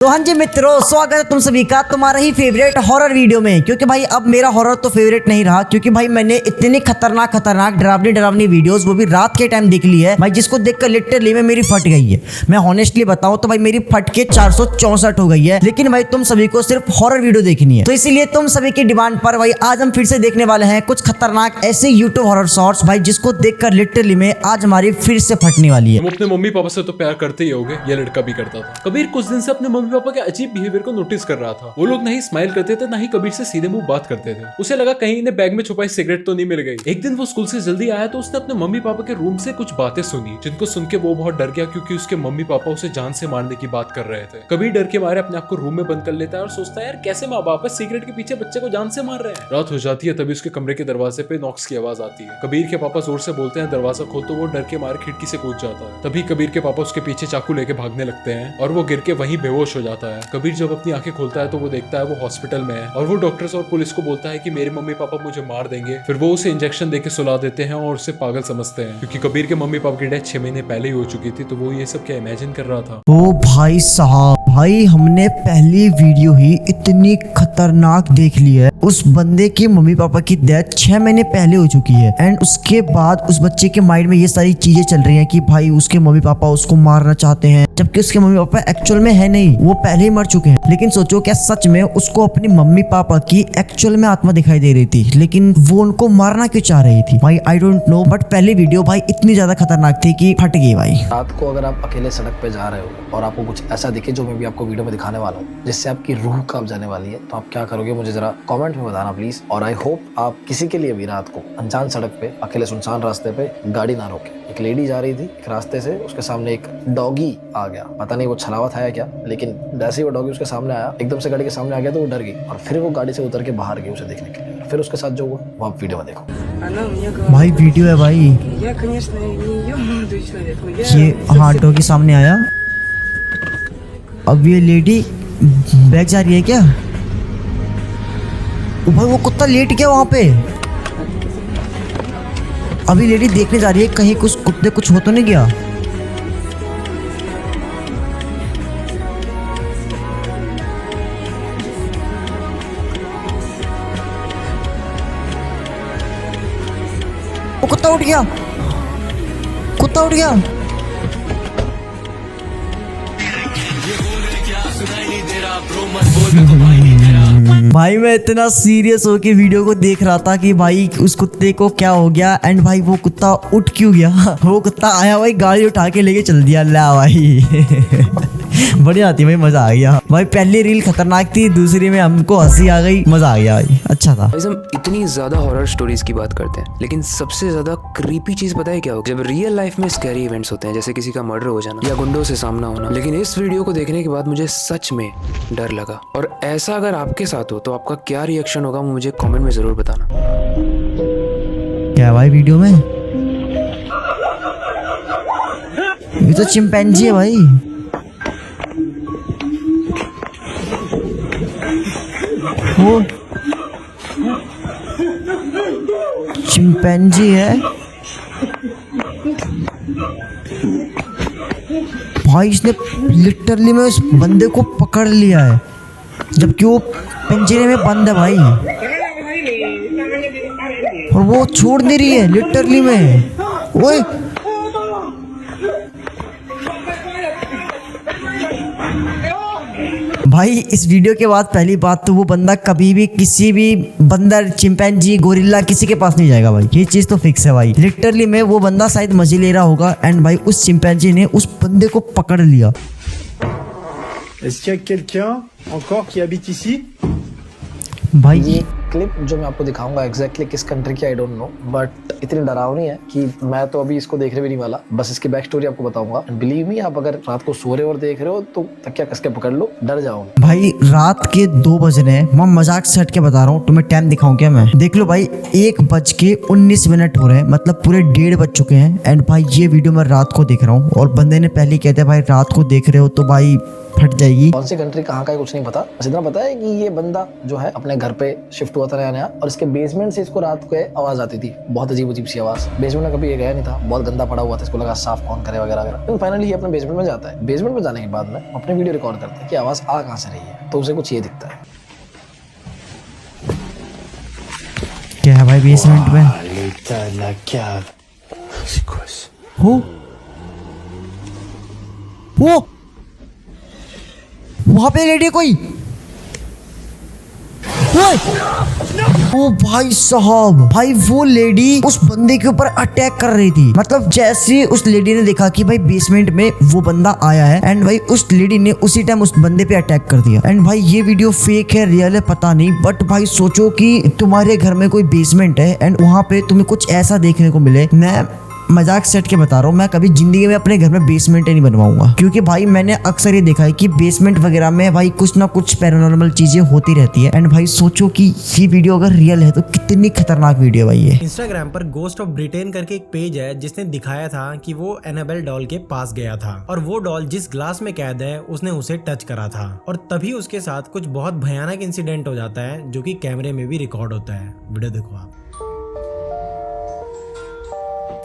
तो हाँ जी मित्रों, स्वागत है तुम सभी का तुम्हारा ही फेवरेट हॉरर वीडियो में। क्योंकि भाई अब मेरा हॉरर तो फेवरेट नहीं रहा, क्योंककि भाई मैंने इतनी खतरनाक डरावनी वीडियोस वो भी रात के टाइम देख ली है भाई, जिसको देखकर लिटरली में मेरी फट गई है। मैं हॉनेस्टली बताऊं तो भाई मेरी फट के 464 हो गई है। लेकिन भाई तुम सभी को सिर्फ हॉरर वीडियो देखनी है, तो इसीलिए तुम सभी की डिमांड पर भाई आज हम फिर से देखने वाले हैं कुछ खतरनाक ऐसे यूट्यूब हॉरर शॉर्ट्स भाई, जिसको देखकर लिटरली में आज हमारी फिर से फटने वाली है। तुम अपने मम्मी पापा से तो प्यार करते ही होगे, ये लड़का भी करता था। कबीर कुछ दिन से अपने मम्मी पापा के अजीब बिहेवियर को नोटिस कर रहा था। वो लोग नहीं स्माइल करते थे, ना ही कबीर से सीधे मुंह बात करते थे। उसे लगा कहीं इन्हें बैग में छुपाई सिगरेट तो नहीं मिल गई। एक दिन वो स्कूल से जल्दी आया तो उसने अपने मम्मी पापा के रूम से कुछ बातें सुनी, जिनको सुन के वो बहुत डर गया, क्योंकि उसके मम्मी पापा उसे जान से मारने की बात कर रहे थे। कबीर डर के मारे अपने आप को रूम में बंद कर लेता है और सोचता है यार कैसे माँ बाप है सिगरेट के पीछे बच्चे को जान से मार रहे हैं। रात हो जाती है, तभी उसके कमरे के दरवाजे पे नॉक्स की आवाज आती है। कबीर के पापा जोर से बोलते हैं दरवाजा खोल, तो वो डर के मारे खिड़की से कूद जाता है। तभी कबीर के पापा उसके पीछे चाकू लेके भागने लगते हैं और वो गिर के वहीं बेहोश हो जाता है। कबीर जब अपनी आंखें खोलता है तो वो देखता है वो हॉस्पिटल में है और वो डॉक्टर्स और पुलिस को बोलता है कि मेरे मम्मी पापा मुझे मार देंगे। फिर वो उसे इंजेक्शन देके सुला देते हैं और उसे पागल समझते हैं, क्योंकि कबीर के मम्मी पापा की डेथ 6 महीने पहले ही हो चुकी थी। तो वो ये सब क्या इमेजिन कर रहा था। ओ भाई साहब, भाई हमने पहली वीडियो ही इतनी खतरनाक देख ली है। उस बंदे के मम्मी पापा की डेथ 6 महीने पहले हो चुकी है एंड उसके बाद उस बच्चे के माइंड में ये सारी चीजें चल रही हैं कि भाई उसके मम्मी पापा उसको मारना चाहते हैं, जबकि उसके मम्मी पापा एक्चुअल में है नहीं, वो पहले ही मर चुके हैं। लेकिन सोचो क्या सच में उसको अपनी मम्मी पापा की एक्चुअल में आत्मा दिखाई दे रही थी, लेकिन वो उनको मारना क्यों चाह रही थी भाई, आई डोंट नो। बट पहली वीडियो भाई इतनी ज्यादा खतरनाक थी कि फट गई भाई। रात को अगर आप अकेले सड़क पे जा रहे हो और आपको कुछ ऐसा दिखे जो मैं भी आपको वीडियो में दिखाने वाला हूँ, जिससे आपकी रूह कांप जाने वाली है, तो आप क्या करोगे मुझे जरा कमेंट में बताना प्लीज। और आई होप आप किसी के लिए भी रात को अनजान सड़क पे अकेले सुनसान रास्ते पे गाड़ी ना रोके। एक लेडी जा रही थी एक रास्ते से, उसके सामने एक डॉगी आ गया, पता नहीं वो छलावा था या क्या, लेकिन जैसे ही वो डॉगी उसके सामने आया, एकदम से गाड़ी के सामने आ गया तो वो डर गई और फिर वो गाड़ी से उतर के बाहर गई उसे देखने के लिए। फिर उसके साथ जो हुआ वो आप वीडियो में देखो। भाई वीडियो है भाई, ये हाँ डॉगी सामने आया। अब ये लेडी बैग जा रही है क्या? ओ भाई वो कुत्ता लेट गया वहां पे। अभी लेडी देखने जा रही है कहीं कुछ कुत्ते कुछ हो तो नहीं गया। वो कुत्ता उठ गया, कुत्ता उठ गया। भाई मैं इतना सीरियस होके वीडियो को देख रहा था कि भाई उस कुत्ते को क्या हो गया एंड भाई वो कुत्ता उठ क्यों गया। वो कुत्ता आया भाई गाड़ी उठा के लेके चल दिया। ला भाई बढ़िया आती भाई, मजा आ गया भाई। पहली रील खतरनाक थी, दूसरी में हमको हंसी आ गई, मजा आ गया भाई, अच्छा था। हम इतनी ज्यादा हॉरर स्टोरीज की बात करते हैं, लेकिन सबसे ज्यादा क्रीपी चीज पता है क्या हो? जब रियल लाइफ में स्कैरी इवेंट्स होते हैं, जैसे किसी का मर्डर हो जाना या गुंडों से सामना होना। लेकिन इस वीडियो को देखने के बाद मुझे सच में डर लगा, और ऐसा अगर आपके साथ हो तो आपका क्या रिएक्शन होगा मुझे कमेंट में जरूर बताना। क्या भाई वीडियो में? ये तो चिंपैंजी है भाई। वो चिंपैंजी है भाई, इसने लिटरली में उस बंदे को पकड़ लिया है, जबकि वो पिंजरे में बंद है भाई, और वो छोड़ नहीं रही है लिटरली में। ओए भाई इस वीडियो के बाद पहली बात तो वो बंदा कभी भी किसी भी बंदर, चिंपैंजी, गोरिल्ला किसी के पास नहीं जाएगा भाई, ये चीज तो फिक्स है भाई। लिटरली में वो बंदा शायद मजे ले रहा होगा एंड भाई उस चिंपैंजी ने उस बंदे को पकड़ लिया। Est-ce qu'il y a quelqu'un encore qui habite ici? भाई ये क्लिप जो मैं आपको दिखाऊंगा एग्जैक्टली किस कंट्री की आई डोंट नो, बट इतनी डरावनी है कि मैं तो अभी इसको देखने भी नहीं वाला, बस इसकी बैक स्टोरी आपको बताऊंगा। बिलीव मी, आप अगर रात को सो रहे हो और देख रहे हो तो तकिया कस के पकड़ लो, डर जाओगे। भाई रात के 2 बज रहे हैं, मैं मजाक से हट के बता रहा हूँ, तुम्हें टाइम दिखाऊं क्या मैं? देख लो भाई 1:19 हो रहे हैं, मतलब पूरे 1:30 बज चुके हैं एंड भाई ये वीडियो मैं रात को देख रहा हूँ। और बंदे ने पहले कहते भाई रात को देख रहे हो तो भाई फट जाएगी। कौन सी कंट्री कहाँ का है कुछ नहीं पता, बस इतना पता है कि ये बंदा जो है अपने घर पे शिफ्ट हुआ था नया नया, और इसके बेसमेंट से इसको रात को आवाज आती थी बहुत अजीब अजीब अजीब सी आवाज। बेसमेंट में कभी ये गया नहीं था, बहुत गंदा पड़ा हुआ था, इसको लगा साफ कौन करे वगैरह वगैरह। लेकिन फाइनली ये अपने बेसमेंट में जाता है। बेसमेंट में जाने के बाद में अपने वीडियो रिकॉर्ड करते हैं कि आवाज आ कहाँ से रही है, तो उसे कुछ ये दिखता है। क्या है भाई बेसमेंट में? L'état de la cave. C'est quoi ça? वो वहां पे लेडी कोई। ओए! ओ भाई साहब, भाई वो लेडी उस बंदे के ऊपर अटैक कर रही थी। मतलब जैसे उस लेडी ने देखा कि भाई बेसमेंट में वो बंदा आया है एंड भाई उस लेडी ने उसी टाइम उस बंदे पे अटैक कर दिया। एंड भाई ये वीडियो फेक है रियल है पता नहीं, बट भाई सोचो कि तुम्हारे घर में कोई बेसमेंट है एंड वहां पे तुम्हें कुछ ऐसा देखने को मिले। मैं मजाक सेट के बता रहा हूँ, मैं कभी जिंदगी में अपने घर में बेसमेंट ही नहीं बनवाऊंगा, क्योंकि भाई मैंने अक्सर ये देखा है कि बेसमेंट वगैरह में भाई कुछ ना कुछ पैरानॉर्मल चीजें होती रहती है। एंड भाई सोचो कि ये वीडियो अगर रियल है तो कितनी खतरनाक वीडियो भाई ये। इंस्टाग्राम पर गोस्ट ऑफ ब्रिटेन करके एक पेज है जिसने दिखाया था कि वो एनाबेल डॉल के पास गया था और वो डॉल जिस ग्लास में कैद है उसने उसे टच करा था और तभी उसके साथ कुछ बहुत भयानक इंसिडेंट हो जाता है जो कि कैमरे में भी रिकॉर्ड होता है। वीडियो देखो आप।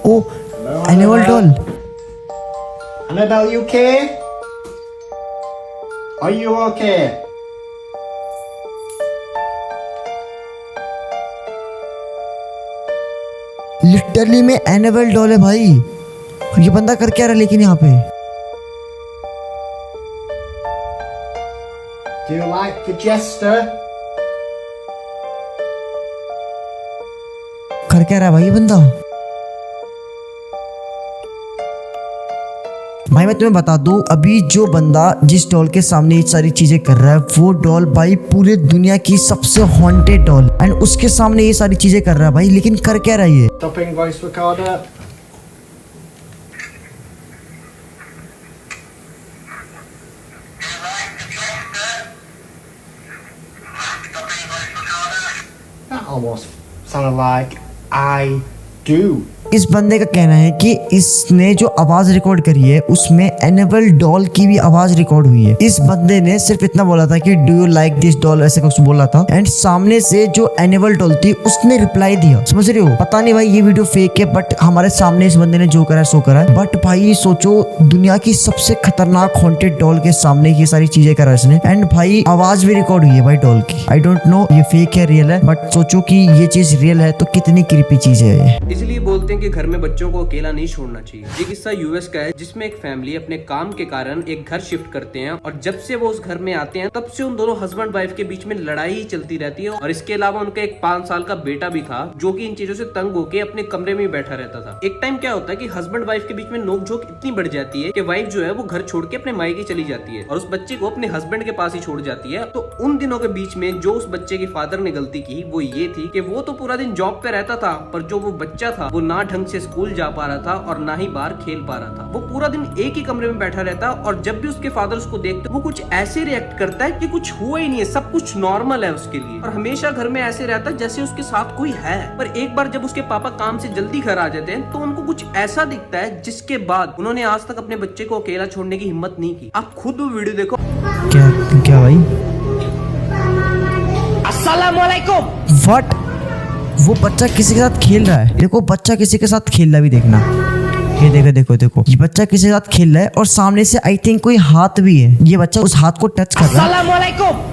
Oh animal doll. Annabelle, you okay? Are you okay? Literally में एनाबेल डॉल है भाई। ये बंदा कर क्या रहा है लेकिन यहाँ पे? Do you like the jester? कर क्या रहा है भाई ये बंदा? भाई मैं तुम्हें बता दूं, अभी जो बंदा जिस डॉल के सामने ये सारी चीजें कर रहा है वो डॉल भाई पूरे दुनिया की सबसे हॉन्टेड डॉल एंड उसके सामने ये सारी चीजें कर रहा है भाई, लेकिन कर क्या रहा है ये? Stopping voice recorder. That almost sounded like I do. इस बंदे का कहना है कि इसने जो आवाज रिकॉर्ड करी है उसमें एनाबेल डॉल की भी आवाज रिकॉर्ड हुई है। इस बंदे ने सिर्फ इतना बोला था कि do you like this doll ऐसे कुछ बोला था एंड सामने से जो एनाबेल डॉल थी उसने रिप्लाई दिया। समझ रहे हो? पता नहीं भाई ये वीडियो फेक है बट हमारे सामने इस बंदे ने जो करा है सो करा है। बट भाई सोचो दुनिया की सबसे खतरनाक हॉन्टेड डॉल के सामने ये सारी चीजें करा इसने एंड भाई आवाज भी रिकॉर्ड हुई है भाई डॉल की। आई डोंट नो ये फेक है रियल है, बट सोचो कि ये चीज रियल है तो कितनी क्रीपी चीज है ये। इसलिए बोलते हैं कि घर में बच्चों को अकेला नहीं छोड़ना चाहिए। ये किस्सा यूएस का है जिसमें एक फैमिली अपने काम के कारण एक घर शिफ्ट करते हैं और जब से वो उस घर में आते हैं तब से उन दोनों हस्बैंड वाइफ के बीच में लड़ाई ही चलती रहती है और इसके अलावा उनका एक 5 साल का बेटा भी था जो कि इन चीजों से तंग होकर अपने कमरे में ही बैठा रहता था। एक टाइम क्या होता है कि हस्बैंड वाइफ के बीच में नोकझोंक इतनी बढ़ जाती है कि वाइफ जो है वो घर छोड़ के अपने मायके चली जाती है और उस बच्चे को अपने हस्बैंड के पास ही छोड़ जाती है। तो उन दिनों के बीच में जो उस बच्चे के फादर ने गलती की वो ये थी कि वो तो पूरा दिन जॉब पे रहता था पर जो वो बच्चा था वो ना ढंग से स्कूल जा पा रहा था और ना ही बाहर खेल पा रहा था। वो पूरा दिन एक ही कमरे में बैठा रहता और जब भी उसके फादर उसको देखते वो कुछ ऐसे रिएक्ट करता है कि कुछ हुआ ही नहीं है, सब कुछ नॉर्मल है उसके लिए और हमेशा घर में ऐसे रहता है जैसे उसके साथ कोई है। पर एक बार जब उसके पापा काम से जल्दी घर आ जाते हैं तो उनको कुछ ऐसा दिखता है जिसके बाद उन्होंने आज तक अपने बच्चे को अकेला छोड़ने की हिम्मत नहीं की। आप खुद वो वीडियो देखो। क्या क्या भाई? अस्सलाम वालेकुम। व्हाट? वो बच्चा किसी के साथ खेल रहा है। देखो बच्चा किसी के साथ खेल रहा है भी, देखना ये देखो देखो देखो ये बच्चा किसी के साथ खेल रहा है और सामने से आई थिंक कोई हाथ भी है। ये बच्चा उस हाथ को टच कर रहा है अस्सलाम वालेकुम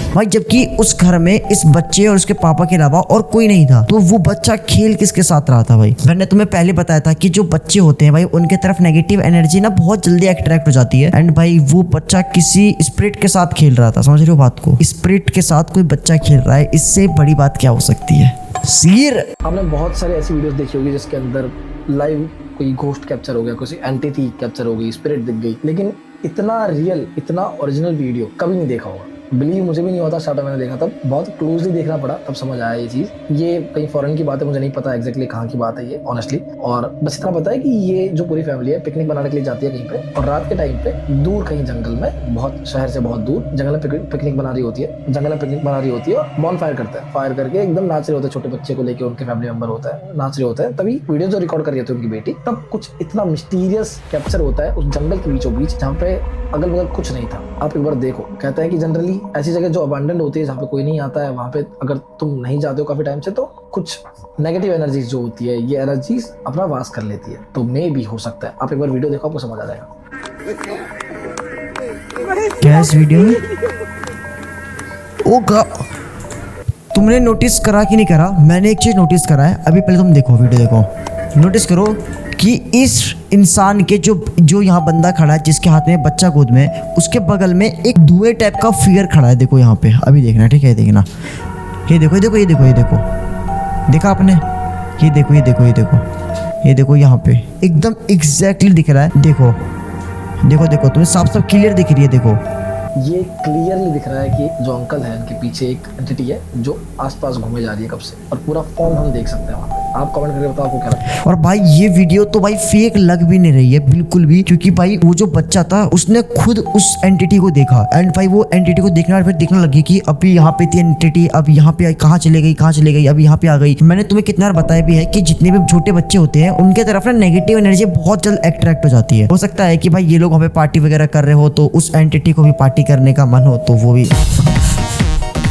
भाई, जबकि उस घर में इस बच्चे और उसके पापा के अलावा और कोई नहीं था। तो वो बच्चा खेल किसके साथ रहा था भाई? मैंने तुम्हें पहले बताया था कि जो बच्चे होते हैं भाई उनके तरफ नेगेटिव एनर्जी ना बहुत जल्दी अट्रैक्ट हो जाती है एंड भाई वो बच्चा किसी स्पिरिट के साथ खेल रहा था। समझ रहे हो बात को? स्पिरिट के साथ कोई बच्चा खेल रहा है, इससे बड़ी बात क्या हो सकती है? सीर आपने बहुत सारी ऐसी वीडियोस देखी होगी जिसके अंदर लाइव कोई घोस्ट कैप्चर हो गया, कोई एंटिटी कैप्चर हो गई, स्पिरिट दिख गई, लेकिन इतना रियल इतना ओरिजिनल वीडियो कभी नहीं देखा होगा। बिलीव मुझे भी नहीं होता, स्टार्टर मैंने देखा तब बहुत क्लोजली देखना पड़ा तब समझ आया ये चीज़। ये कहीं फॉरेन की बात है, मुझे नहीं पता एग्जैक्टली कहाँ की बात है ये ऑनेस्टली। और बस इतना पता है कि ये जो पूरी फैमिली है पिकनिक बनाने के लिए जाती है कहीं पे और रात के टाइम पे दूर कहीं जंगल में, बहुत शहर से बहुत दूर जंगल में पिकनिक बना रही होती है, जंगल में पिकनिक बना रही होती है और बॉन फायर करता है, फायर करके एकदम नाच रहे होते हैं, छोटे बच्चे को लेकर उनके फैमिली मेंबर होता है, नाच रहे होते हैं। तभी वीडियो जो रिकॉर्ड कर रही होती है उनकी बेटी, तब कुछ इतना मिस्टीरियस कैप्चर होता है उस जंगल के बीचों बीच जहाँ पे अगल बगल कुछ नहीं था। आप एक बार देखो, कहता है कि जनरली ऐसी जगह जो अबंडेंट होती है, जहाँ पे कोई नहीं आता है, वहाँ पे अगर तुम नहीं जाते हो काफी टाइम से, तो कुछ नेगेटिव एनर्जीज जो होती है, ये एनर्जीज अपना वास कर लेती है। तो मे भी हो सकता है, आप एक बार वीडियो देखो, आपको समझ आ जाएगा। क्या इस वीडियो में तुमने नोटिस करा कि नहीं करा? मैंने एक चीज नोटिस करा है, अभी पहले तुम देखो, वीडियो देखो, नोटिस करो कि इस इंसान के जो यहाँ बंदा खड़ा है, जिसके हाथ में बच्चा गोद में, उसके बगल में एक धुएं टाइप का फिगर खड़ा है। देखो यहाँ पे, अभी देखना, ठीक है, देखना, ये देखो, ये देखो, ये देखो, ये देखो, देखा आपने? ये देखो, ये देखो, ये देखो, ये देखो, यहाँ पे एकदम एग्जैक्टली दिख रहा है। देखो देखो देखो, तुम्हें साफ साफ क्लियर दिख रही है। देखो ये क्लियरली दिख रहा है कि जो अंकल है, उनके पीछे एक एंटिटी है जो आसपास घूमे जा रही है कब से, और पूरा फॉर्म हम देख सकते हैं वहाँ पे। आप कमेंट करके बताओ आपको क्या लगता है। और भाई ये वीडियो तो भाई फेक लग भी नहीं रही है बिल्कुल भी, क्योंकि भाई वो जो बच्चा था उसने खुद उस एंटिटी को देखा, एंड भाई वो एंटिटी को देखना, और फिर देखने लगी कि अभी यहाँ पे थी एंटिटी, अब यहाँ पे कहाँ चले गई, कहाँ चले गई, अभी यहाँ पे आ गई। मैंने तुम्हें कितना बार बताया भी है कि जितने भी छोटे बच्चे होते हैं उनके तरफ ना नेगेटिव एनर्जी बहुत जल्द अट्रैक्ट हो जाती है। हो सकता है कि भाई ये लोग वहाँ पे पार्टी वगैरह कर रहे हो, तो उस एंटिटी को भी पार्टी करने का मन हो, तो वो भी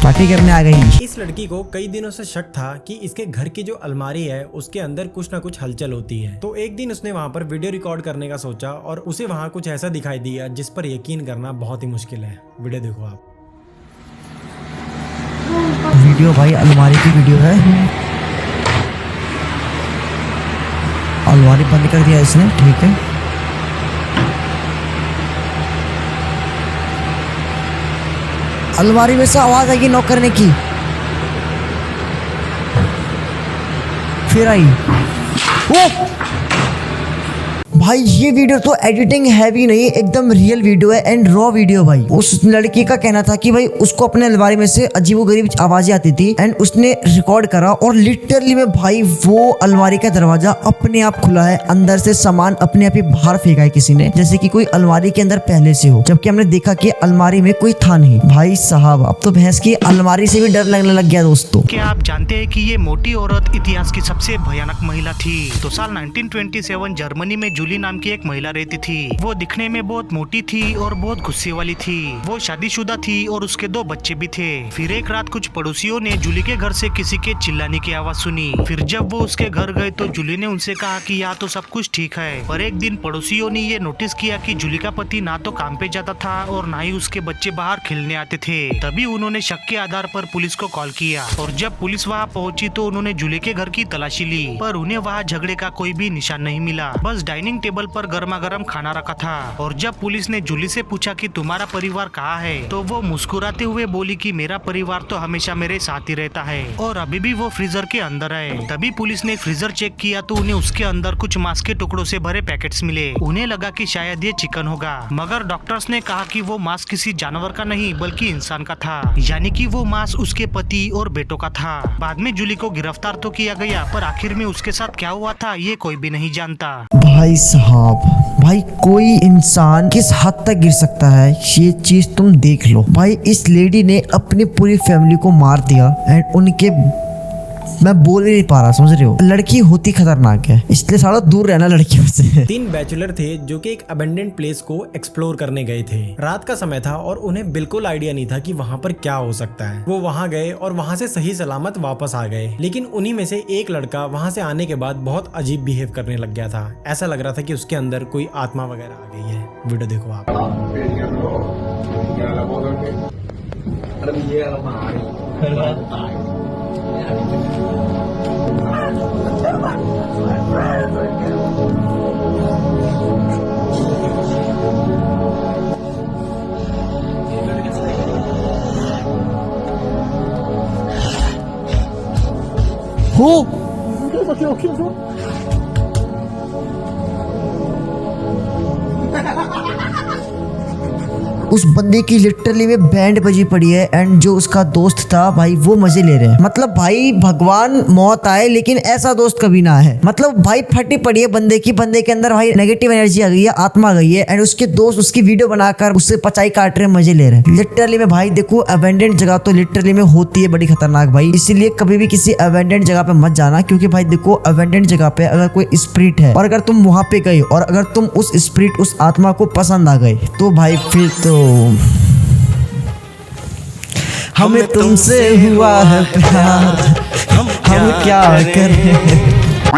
पार्टी करने आ गई। इस लड़की को कई दिनों से शक था कि इसके घर की जो अलमारी है उसके अंदर कुछ ना कुछ हलचल होती है। तो एक दिन उसने वहाँ पर वीडियो रिकॉर्ड करने का सोचा, और उसे वहाँ कुछ ऐसा दिखाई दिया जिस पर यकीन करना बहुत ही मुश्किल है। वीडियो देखो आप। वीडियो भाई अलमारी की वीडियो है, अलमारी बंद कर दिया इसने, ठीक है। अलमारी में से आवाज आएगी नॉक करने की, फिर आई। ओ भाई ये वीडियो तो एडिटिंग है भी नहीं, एकदम रियल वीडियो है एंड रॉ वीडियो। भाई उस लड़की का कहना था कि भाई उसको अपने अलमारी में से अजीबोगरीब आवाजें आती थी, एंड उसने रिकॉर्ड करा, और लिटरली में भाई वो अलमारी का दरवाजा अपने आप खुला है, अंदर से सामान अपने आप ही बाहर फेंका है किसी ने, जैसे कि कोई अलमारी के अंदर पहले से हो, जबकि हमने देखा कि अलमारी में कोई था नहीं। भाई साहब अब तो भैंस की अलमारी से भी डर लगने लग गया दोस्तों। क्या आप जानते हैं कि ये मोटी औरत इतिहास की सबसे भयानक महिला थी? तो साल 1927 जर्मनी में जूली नाम की एक महिला रहती थी। वो दिखने में बहुत मोटी थी और बहुत गुस्से वाली थी। वो शादीशुदा थी और उसके 2 बच्चे भी थे। फिर एक रात कुछ पड़ोसियों ने जूली के घर से किसी के चिल्लाने की आवाज सुनी। फिर जब वो उसके घर गए तो जूली ने उनसे कहा कि यहाँ तो सब कुछ ठीक है, पर एक दिन पड़ोसियों ने ये नोटिस किया कि जूली का पति ना तो काम पे जाता था और ना ही उसके बच्चे बाहर खेलने आते थे। तभी उन्होंने शक के आधार पर पुलिस को कॉल किया, और जब पुलिस वहाँ पहुंची तो उन्होंने जूली के घर की तलाशी ली, पर उन्हें वहाँ झगड़े का कोई भी निशान नहीं मिला। बस डाइनिंग टेबल पर गर्मा गर्म खाना रखा था। और जब पुलिस ने जूली से पूछा कि तुम्हारा परिवार कहाँ है, तो वो मुस्कुराते हुए बोली कि मेरा परिवार तो हमेशा मेरे साथ ही रहता है और अभी भी वो फ्रीजर के अंदर है। तभी पुलिस ने फ्रीजर चेक किया तो उन्हें उसके अंदर कुछ मांस के टुकड़ों से भरे पैकेट्स मिले। उन्हें लगा कि शायद ये चिकन होगा, मगर डॉक्टर्स ने कहा कि वो मांस किसी जानवर का नहीं बल्कि इंसान का था, यानी कि वो मांस उसके पति और बेटों का था। बाद में जूली को गिरफ्तार तो किया गया, पर आखिर में उसके साथ क्या हुआ था ये कोई भी नहीं जानता। भाई साहब, भाई कोई इंसान किस हद तक गिर सकता है ये चीज तुम देख लो। भाई इस लेडी ने अपनी पूरी फैमिली को मार दिया, एंड उनके, मैं बोल ही नहीं पा रहा, समझ रहे हो। लड़की होती खतरनाक है, इसलिए सारा दूर रहना लड़कियों से। 3 बैचलर थे जो कि एक अबेंडेंट प्लेस को एक्सप्लोर करने गए थे। रात का समय था और उन्हें बिल्कुल आइडिया नहीं था कि वहाँ पर क्या हो सकता है। वो वहाँ गए और वहाँ से सही सलामत वापस आ गए, लेकिन उन्हीं में से एक लड़का वहाँ से आने के बाद बहुत अजीब बिहेव करने लग गया था। ऐसा लग रहा था कि उसके अंदर कोई आत्मा वगैरह आ गई है। वीडियो देखो आप। हो उस बंदे की लिटरली में बैंड बजी पड़ी है, एंड जो उसका दोस्त था भाई वो मजे ले रहे हैं। मतलब भाई भगवान मौत आए लेकिन ऐसा दोस्त कभी ना है। मतलब भाई फटी पड़ी है बंदे की, बंदे के अंदर भाई नेगेटिव एनर्जी आ गई है, आत्मा आ गई है, एंड उसके दोस्त उसकी वीडियो बनाकर उससे पचाई काट रहे हैं, मजे ले रहे हैं। लिटरली में भाई देखो, अबेंडेंट जगह तो लिटरली में होती है बड़ी खतरनाक भाई, इसीलिए कभी भी किसी अबेंडेंट जगह पे मत जाना, क्योंकि भाई देखो अबेंडेंट जगह पे अगर कोई स्पिरिट है और अगर तुम वहां पे गए और अगर तुम उस स्पिरिट, उस आत्मा को पसंद आ गए, तो भाई फिर तो हमें तुमसे हुआ है प्यार, हम क्या करें।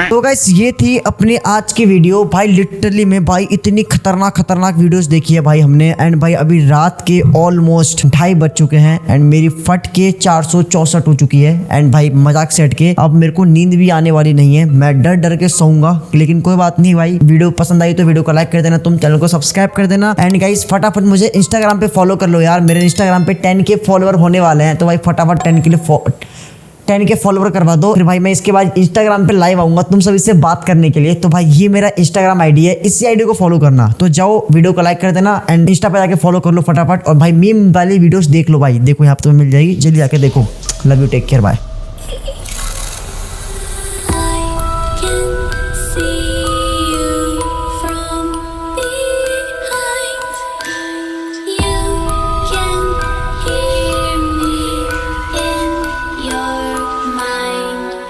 तो गाइस ये थी अपनी आज की वीडियो। भाई लिटरली में भाई इतनी खतरनाक वीडियोस देखी है भाई हमने। एंड भाई अभी रात के ऑलमोस्ट 2:30 बज चुके हैं एंड मेरी फट के 464 हो चुकी है। एंड भाई मजाक से हट के अब मेरे को नींद भी आने वाली नहीं है, मैं डर के सोऊंगा। लेकिन कोई बात नहीं भाई, वीडियो पसंद आई तो वीडियो को लाइक कर देना, तुम चैनल को सब्सक्राइब कर देना। एंड गाइस फटाफट मुझे इंस्टाग्राम पे फॉलो कर लो यार, मेरे इंस्टाग्राम पे 10K फॉलोअर होने वाले हैं। तो भाई फटाफट 10K फॉलोवर करवा दो। फिर भाई मैं इसके बाद इंस्टाग्राम पे लाइव आऊंगा तुम सभी से बात करने के लिए। तो भाई ये मेरा इंस्टाग्राम आईडी है, इसी आईडी को फॉलो करना। तो जाओ वीडियो को लाइक कर देना एंड इंस्टा पे जाके फॉलो कर लो फटाफट। और भाई मीम वाली वीडियोस देख लो भाई, देखो यहाँ पे तुम्हें मिल जाएगी, जल्दी जाके देखो। Love you, take care, bye. I can see